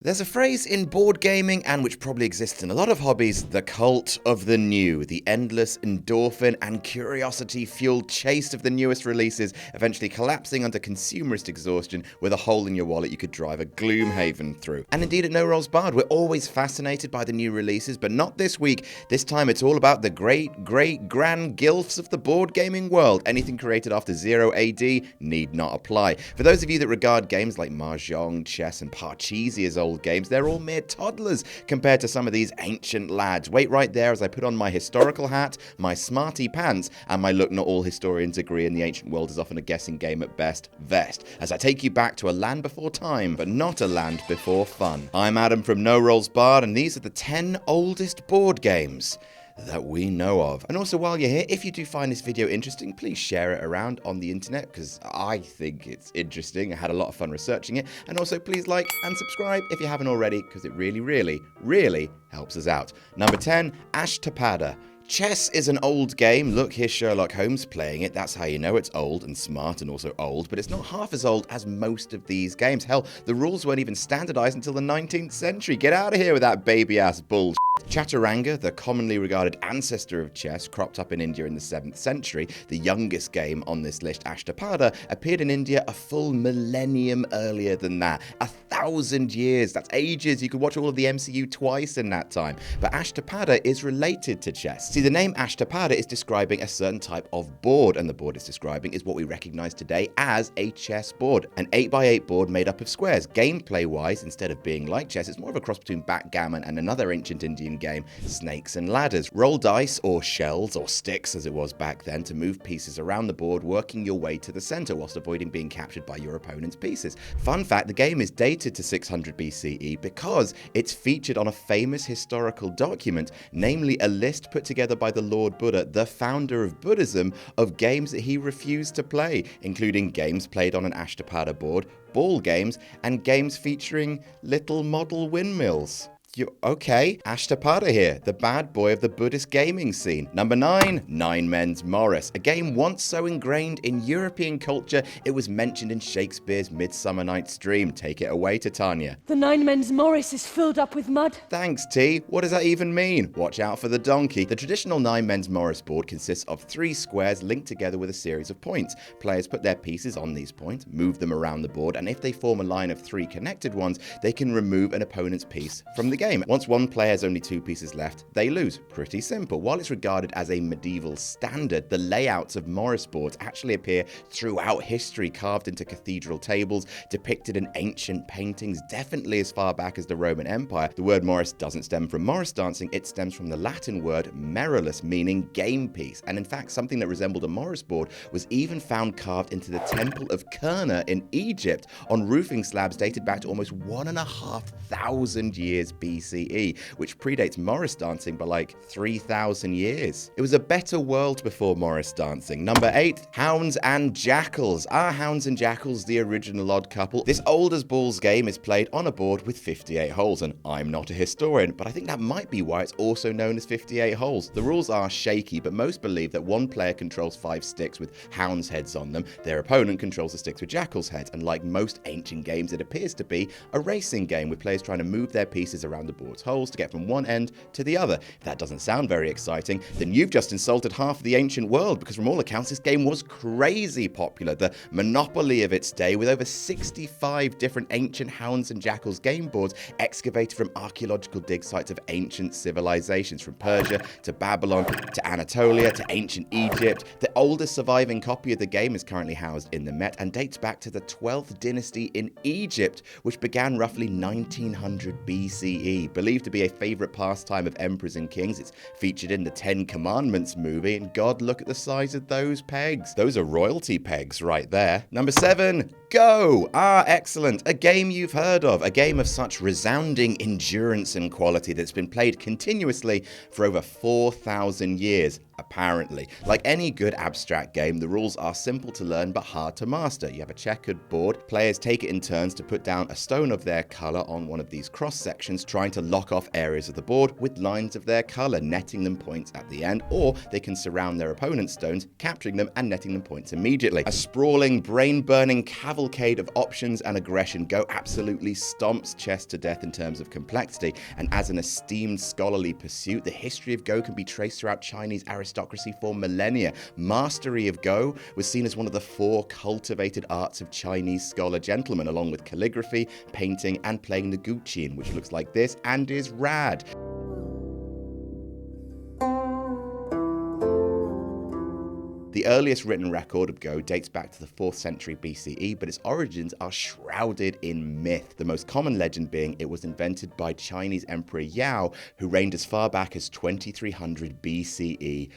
There's a phrase in board gaming, and which probably exists in a lot of hobbies, the cult of the new, the endless endorphin and curiosity-fueled chase of the newest releases, eventually collapsing under consumerist exhaustion with a hole in your wallet you could drive a Gloomhaven through. And indeed at No Rolls Barred, we're always fascinated by the new releases, but not this week. This time it's all about the great-great-grand gilfs of the board gaming world. Anything created after 0 AD need not apply. For those of you that regard games like Mahjong, chess and Parcheesi as old games, they're all mere toddlers compared to some of these ancient lads. Wait right there as I put on my historical hat, my smarty pants, and my look not all historians agree in the ancient world is often a guessing game at best, vest, as I take you back to a land before time, but not a land before fun. I'm Adam from No Rolls Barred, and these are the 10 oldest board games that we know of. And also, while you're here, if you do find this video interesting, please share it around on the internet, because I think it's interesting. I had a lot of fun researching it. And also, please like and subscribe if you haven't already, because it really helps us out. Number 10, Ashtapada. Chess is an old game. Look, here's Sherlock Holmes playing it. That's how you know it's old and smart and also old, but it's not half as old as most of these games. Hell, the rules weren't even standardized until the 19th century. Get out of here with that baby-ass bullshit. Chaturanga, the commonly regarded ancestor of chess, cropped up in India in the 7th century. The youngest game on this list, Ashtapada, appeared in India a full millennium earlier than that. 1,000 years. That's ages. You could watch all of the MCU twice in that time. But Ashtapada is related to chess. See, the name Ashtapada is describing a certain type of board, and the board it's describing is what we recognize today as a chess board. An 8x8 board made up of squares. Gameplay-wise, instead of being like chess, it's more of a cross between Backgammon and another ancient Indian game, Snakes and Ladders. Roll dice, or shells, or sticks as it was back then, to move pieces around the board, working your way to the center whilst avoiding being captured by your opponent's pieces. Fun fact, the game is dated to 600 BCE because it's featured on a famous historical document, namely a list put together by the Lord Buddha, the founder of Buddhism, of games that he refused to play, including games played on an Ashtapada board, ball games, and games featuring little model windmills. Okay, Ashtapada here, the bad boy of the Buddhist gaming scene. Number 9, Menmorris, a game once so ingrained in European culture it was mentioned in Shakespeare's Midsummer Night's Dream. Take it away, Titania. The Menmorris is filled up with mud. Thanks, T. What does that even mean? Watch out for the donkey. The traditional Menmorris board consists of 3 squares linked together with a series of points. Players put their pieces on these points, move them around the board, and if they form a line of 3 connected ones, they can remove an opponent's piece from the game. Once one player has only 2 pieces left, they lose. Pretty simple. While it's regarded as a medieval standard, the layouts of Morris boards actually appear throughout history, carved into cathedral tables, depicted in ancient paintings, definitely as far back as the Roman Empire. The word Morris doesn't stem from Morris dancing, it stems from the Latin word merillus, meaning game piece. And in fact, something that resembled a Morris board was even found carved into the Temple of Kurna in Egypt on roofing slabs dated back to almost 1,500 years BCE. Which predates Morris dancing by like 3,000 years. It was a better world before Morris dancing. Number 8, Hounds and Jackals. Are Hounds and Jackals the original odd couple? This old as balls game is played on a board with 58 holes, and I'm not a historian, but I think that might be why it's also known as 58 holes. The rules are shaky, but most believe that one player controls 5 sticks with hounds' heads on them, their opponent controls the sticks with jackals' heads, and like most ancient games, it appears to be a racing game with players trying to move their pieces around the board's holes to get from one end to the other. If that doesn't sound very exciting, then you've just insulted half of the ancient world, because from all accounts this game was crazy popular, the monopoly of its day, with over 65 different ancient Hounds and Jackals game boards excavated from archaeological dig sites of ancient civilizations, from Persia to Babylon to Anatolia to ancient Egypt. The oldest surviving copy of the game is currently housed in the Met and dates back to the 12th dynasty in Egypt, which began roughly 1900 BCE. Believed to be a favorite pastime of emperors and kings, it's featured in the 10 Commandments movie, and God, look at the size of those pegs. Those are royalty pegs right there. Number 7, Go! Excellent. A game you've heard of. A game of such resounding endurance and quality that's been played continuously for over 4,000 years. Apparently. Like any good abstract game, the rules are simple to learn but hard to master. You have a checkered board. Players take it in turns to put down a stone of their color on one of these cross sections, trying to lock off areas of the board with lines of their color, netting them points at the end, or they can surround their opponent's stones, capturing them and netting them points immediately. A sprawling, brain-burning cavalry cavalcade of options and aggression, Go absolutely stomps chess to death in terms of complexity, and as an esteemed scholarly pursuit, the history of Go can be traced throughout Chinese aristocracy for millennia. Mastery of Go was seen as one of the 4 cultivated arts of Chinese scholar gentlemen, along with calligraphy, painting, and playing the guqin, which looks like this and is rad. The earliest written record of Go dates back to the 4th century BCE, but its origins are shrouded in myth, the most common legend being it was invented by Chinese Emperor Yao, who reigned as far back as 2300 BCE.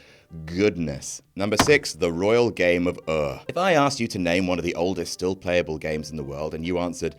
Goodness. Number 6, the royal game of If I asked you to name one of the oldest still playable games in the world and you answered,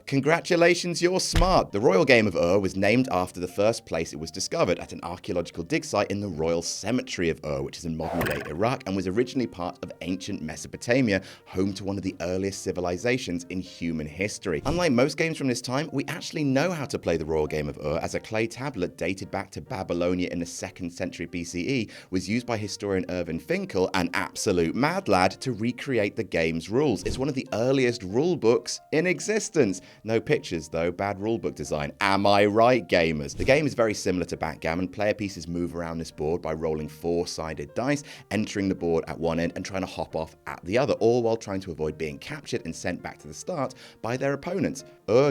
congratulations, you're smart. The royal game of was named after the first place it was discovered, at an archaeological dig site in the Royal Cemetery of which is in modern-day Iraq, and was originally part of ancient Mesopotamia, home to one of the earliest civilizations in human history. Unlike most games from this time, we actually know how to play the royal game of as a clay tablet dated back to Babylonia in the 2nd century BCE was used by historian Irvin Finkel, an absolute mad lad, to recreate the game's rules. It's one of the earliest rule books in existence. No pictures though, bad rulebook design. Am I right, gamers? The game is very similar to Backgammon. Player pieces move around this board by rolling 4-sided dice, entering the board at one end and trying to hop off at the other, all while trying to avoid being captured and sent back to the start by their opponents.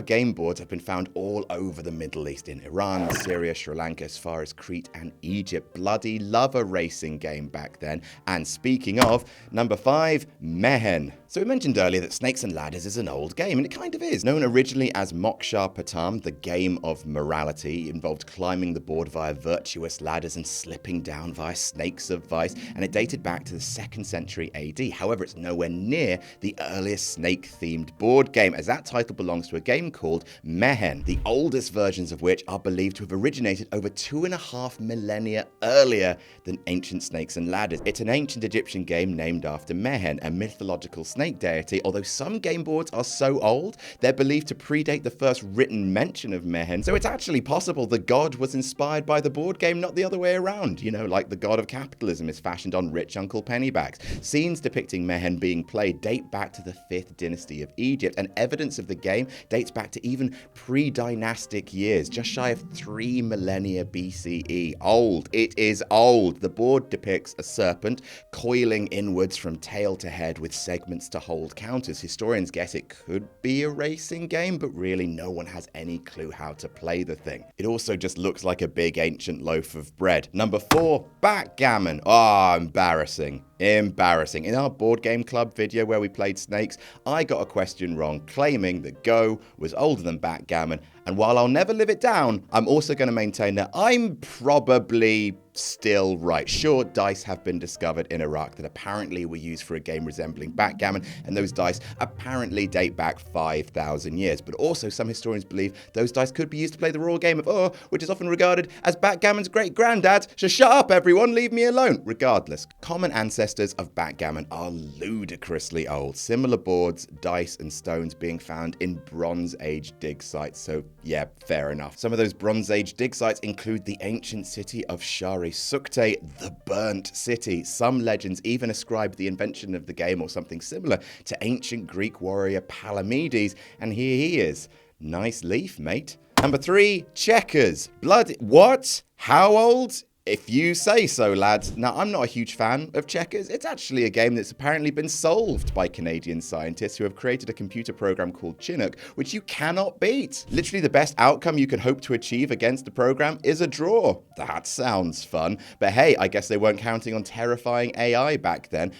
Game boards have been found all over the Middle East, in Iran, Syria, Sri Lanka, as far as Crete and Egypt. Bloody love a racing game back then. And speaking of, number 5, Mehen. So we mentioned earlier that Snakes and Ladders is an old game, and it kind of is. Known originally as Moksha Patam, the game of morality, it involved climbing the board via virtuous ladders and slipping down via snakes of vice, and it dated back to the 2nd century AD. However, it's nowhere near the earliest snake-themed board game, as that title belongs to a game called Mehen, the oldest versions of which are believed to have originated over 2.5 millennia earlier than ancient Snakes and Ladders. It's an ancient Egyptian game named after Mehen, a mythological snake deity, although some game boards are so old, they're believed to predate the first written mention of Mehen, so it's actually possible the god was inspired by the board game, not the other way around. You know, like the god of capitalism is fashioned on rich Uncle Pennybacks. Scenes depicting Mehen being played date back to the 5th dynasty of Egypt, and evidence of the game dates back to even pre-dynastic years, just shy of 3 millennia BCE. Old. It is old. The board depicts a serpent coiling inwards from tail to head with segments to hold counters. Historians guess it could be a racing game, but really no one has any clue how to play the thing. It also just looks like a big ancient loaf of bread. Number 4, Backgammon. Embarrassing. Embarrassing. In our board game club video where we played snakes, I got a question wrong, claiming that Go was older than Backgammon, and while I'll never live it down, I'm also going to maintain that I'm probably still right. Sure, dice have been discovered in Iraq that apparently were used for a game resembling Backgammon, and those dice apparently date back 5,000 years. But also, some historians believe those dice could be used to play the royal game of which is often regarded as Backgammon's great-granddad. So shut up, everyone, leave me alone. Regardless, common ancestors of Backgammon are ludicrously old. Similar boards, dice, and stones being found in Bronze Age dig sites. So yeah, fair enough. Some of those Bronze Age dig sites include the ancient city of Shari Sukte, the Burnt City. Some legends even ascribe the invention of the game or something similar to ancient Greek warrior Palamedes, and here he is. Nice leaf, mate. Number 3, checkers. What? How old? If you say so, lads. Now, I'm not a huge fan of checkers. It's actually a game that's apparently been solved by Canadian scientists who have created a computer program called Chinook, which you cannot beat. Literally, the best outcome you could hope to achieve against the program is a draw. That sounds fun. But hey, I guess they weren't counting on terrifying AI back then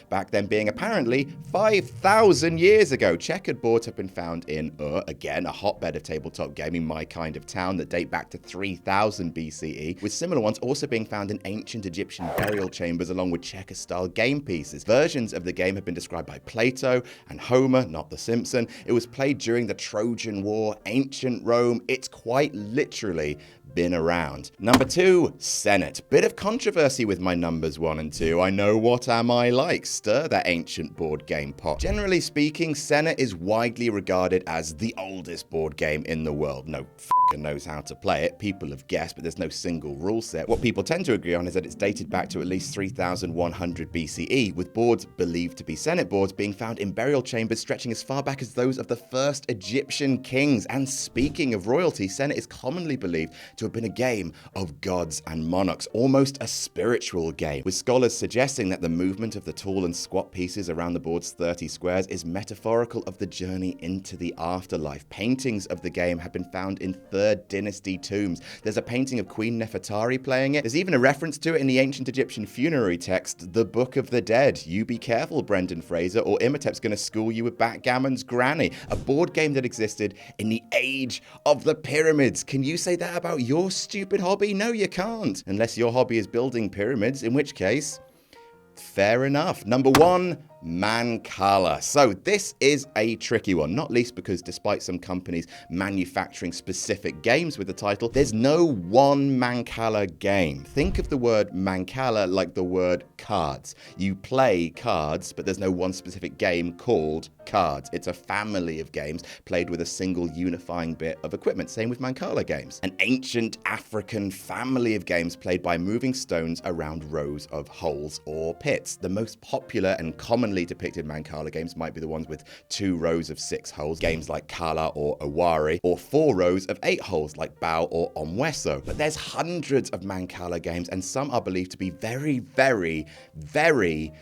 being apparently 5,000 years ago. Checkered boards have been found in, again, a hotbed of tabletop gaming, my kind of town, that date back to 3000 BCE, with similar ones also being found in ancient Egyptian burial chambers along with checker-style game pieces. Versions of the game have been described by Plato and Homer, not The Simpson. It was played during the Trojan War, ancient Rome. It's quite literally been around. Number 2, Senate. Bit of controversy with my numbers 1 and 2. I know, what am I like? Stir that ancient board game pot. Generally speaking, Senate is widely regarded as the oldest board game in the world. No f***er knows how to play it. People have guessed, but there's no single rule set. What people tend to to agree on is that it's dated back to at least 3100 BCE, with boards believed to be Senate boards being found in burial chambers stretching as far back as those of the first Egyptian kings. And speaking of royalty, Senate is commonly believed to have been a game of gods and monarchs, almost a spiritual game, with scholars suggesting that the movement of the tall and squat pieces around the board's 30 squares is metaphorical of the journey into the afterlife. Paintings of the game have been found in 3rd Dynasty tombs. There's a painting of Queen Nefertari playing it. There's even a reference to it in the ancient Egyptian funerary text, The Book of the Dead. You be careful, Brendan Fraser, or Imhotep's going to school you with Backgammon's granny. A board game that existed in the age of the pyramids. Can you say that about your stupid hobby? No, you can't. Unless your hobby is building pyramids, in which case, fair enough. Number 1, Mancala. So this is a tricky one, not least because despite some companies manufacturing specific games with the title, there's no one Mancala game. Think of the word Mancala like the word cards. You play cards, but there's no one specific game called cards. It's a family of games played with a single unifying bit of equipment. Same with Mancala games. An ancient African family of games played by moving stones around rows of holes or pits. The most popular and commonly depicted Mancala games might be the ones with 2 rows of 6 holes, games like Kala or Owari, or 4 rows of 8 holes like Bao or Omweso. But there's hundreds of Mancala games, and some are believed to be very, very, very,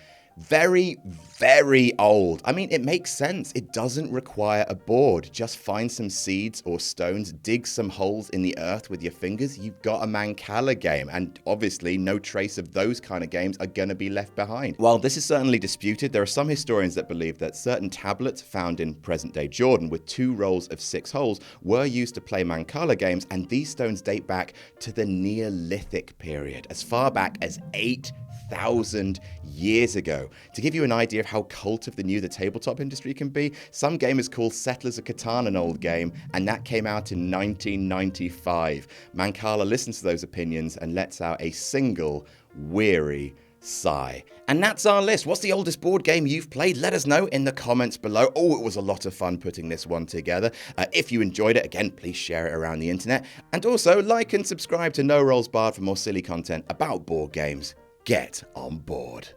very, very old. I mean, it makes sense. It doesn't require a board. Just find some seeds or stones, dig some holes in the earth with your fingers. You've got a Mancala game. And obviously, no trace of those kind of games are going to be left behind. While this is certainly disputed, there are some historians that believe that certain tablets found in present-day Jordan with 2 rows of 6 holes were used to play Mancala games, and these stones date back to the Neolithic period, as far back as 8,000 years ago. To give you an idea of how cult of the new the tabletop industry can be, some gamers call Settlers of Catan an old game, and that came out in 1995. Mancala listens to those opinions and lets out a single weary sigh. And that's our list. What's the oldest board game you've played? Let us know in the comments below. Oh, it was a lot of fun putting this one together. If you enjoyed it, again, please share it around the internet. And also like and subscribe to No Rolls Barred for more silly content about board games. Get on board.